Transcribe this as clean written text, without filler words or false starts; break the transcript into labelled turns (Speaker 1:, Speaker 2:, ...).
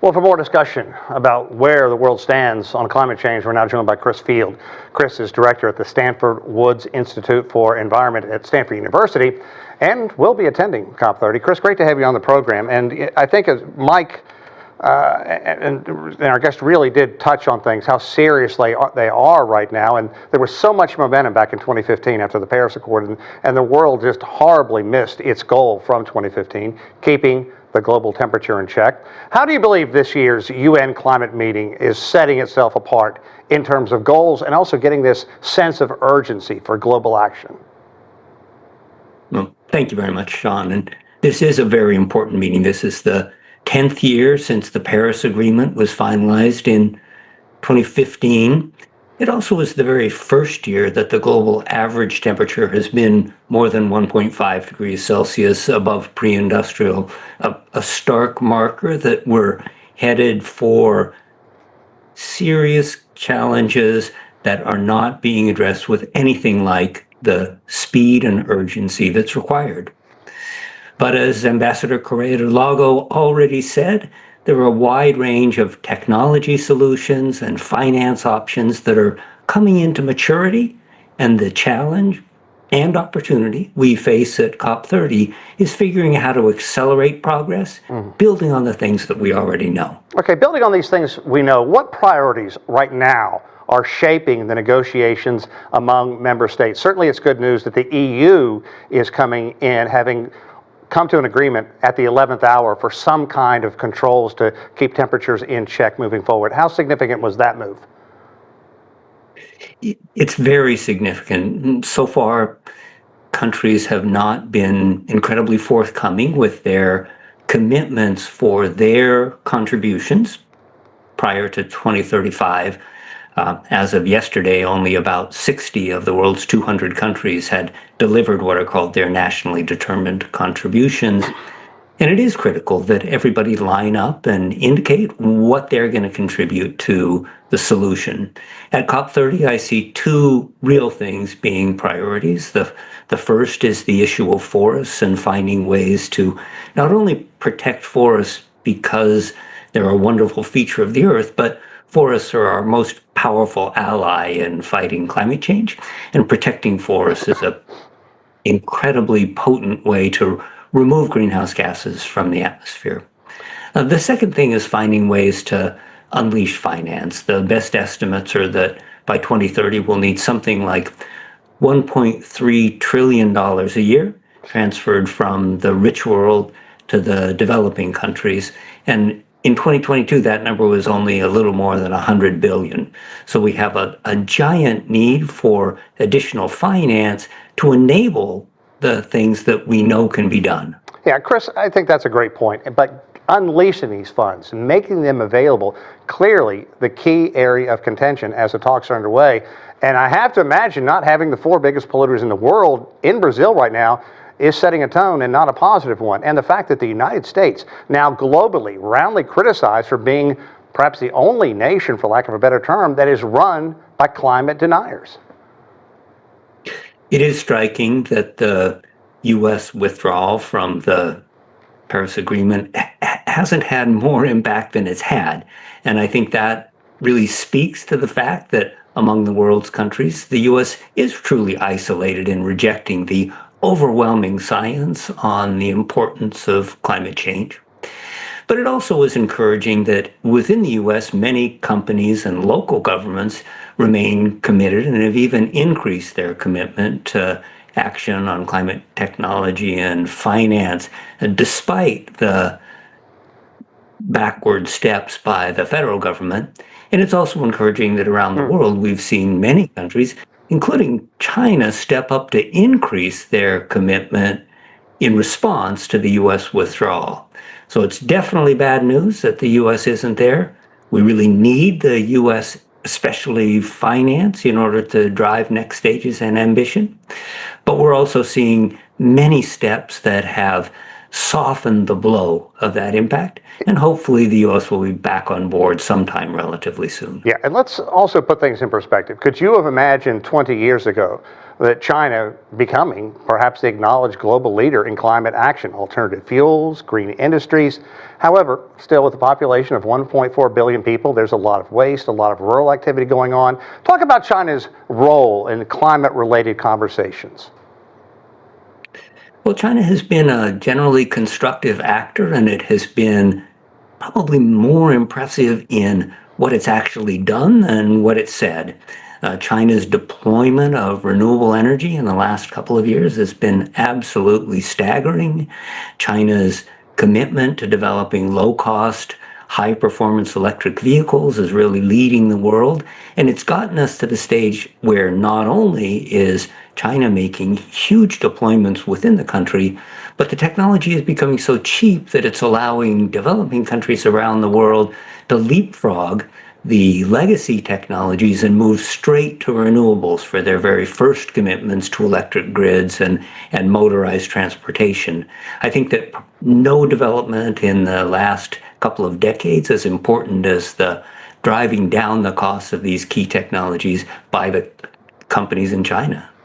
Speaker 1: Well, for more discussion about where the world stands on climate change, we're now joined by Chris Field. Chris is director at the Stanford Woods Institute for Environment at Stanford University and will be attending COP30. Chris, great to have you on the program. And I think as Mike and our guest really did touch on things, how seriously they are right now. And there was so much momentum back in 2015 after the Paris Accord, and the world just horribly missed its goal from 2015, keeping the global temperature in check. How do you believe this year's UN climate meeting is setting itself apart in terms of goals and also getting this sense of urgency for global action?
Speaker 2: Well, thank you very much, Sean. And this is a very important meeting. This is the 10th year since the Paris Agreement was finalized in 2015. It also was the very first year that the global average temperature has been more than 1.5 degrees Celsius above pre-industrial, a stark marker that we're headed for serious challenges that are not being addressed with anything like the speed and urgency that's required. But as Ambassador Correa de Lago already said, there are a wide range of technology solutions and finance options that are coming into maturity, and the challenge and opportunity we face at COP30 is figuring out how to accelerate progress, building on the things that we already know.
Speaker 1: Okay, building on these things we know, what priorities right now are shaping the negotiations among member states? Certainly it's good news that the EU is coming in, having come to an agreement at the 11th hour for some kind of controls to keep temperatures in check moving forward. How significant was that move?
Speaker 2: It's very significant. So far, countries have not been incredibly forthcoming with their commitments for their contributions prior to 2035. As of yesterday, only about 60 of the world's 200 countries had delivered what are called their nationally determined contributions. And it is critical that everybody line up and indicate what they're going to contribute to the solution. At COP30, I see two real things being priorities. The first is the issue of forests and finding ways to not only protect forests because they're a wonderful feature of the earth, but forests are our most powerful ally in fighting climate change, and protecting forests is an incredibly potent way to remove greenhouse gases from the atmosphere. The second thing is finding ways to unleash finance. The best estimates are that by 2030 we'll need something like $1.3 trillion a year transferred from the rich world to the developing countries. And in 2022, that number was only a little more than 100 billion. So we have a giant need for additional finance to enable the things that we know can be done.
Speaker 1: Yeah, Chris, I think that's a great point. But unleashing these funds, making them available, clearly the key area of contention as the talks are underway. And I have to imagine not having the four biggest polluters in the world in Brazil right now is setting a tone and not a positive one. And the fact that the United States, now globally roundly criticized for being perhaps the only nation, for lack of a better term, that is run by climate deniers.
Speaker 2: It is striking that the U.S. withdrawal from the Paris Agreement hasn't had more impact than it's had. And I think that really speaks to the fact that among the world's countries, the U.S. is truly isolated in rejecting the overwhelming science on the importance of climate change. But it also is encouraging that within the U.S., many companies and local governments remain committed and have even increased their commitment to action on climate technology and finance, despite the backward steps by the federal government. And it's also encouraging that around the world, we've seen many countries, including China, step up to increase their commitment in response to the U.S. withdrawal. So it's definitely bad news that the U.S. isn't there. We really need the U.S., especially finance, in order to drive next stages and ambition. But we're also seeing many steps that have soften the blow of that impact. And hopefully the U.S. will be back on board sometime relatively soon.
Speaker 1: Yeah, and let's also put things in perspective. Could you have imagined 20 years ago that China becoming perhaps the acknowledged global leader in climate action, alternative fuels, green industries? However, still with a population of 1.4 billion people, there's a lot of waste, a lot of rural activity going on. Talk about China's role in climate-related conversations.
Speaker 2: Well, China has been a generally constructive actor, and it has been probably more impressive in what it's actually done than what it's said. China's deployment of renewable energy in the last couple of years has been absolutely staggering. China's commitment to developing low-cost, high-performance electric vehicles is really leading the world. And it's gotten us to the stage where not only is China making huge deployments within the country, but the technology is becoming so cheap that it's allowing developing countries around the world to leapfrog the legacy technologies and move straight to renewables for their very first commitments to electric grids and motorized transportation. I think that no development in the last couple of decades as important as the driving down the costs of these key technologies by the companies in China.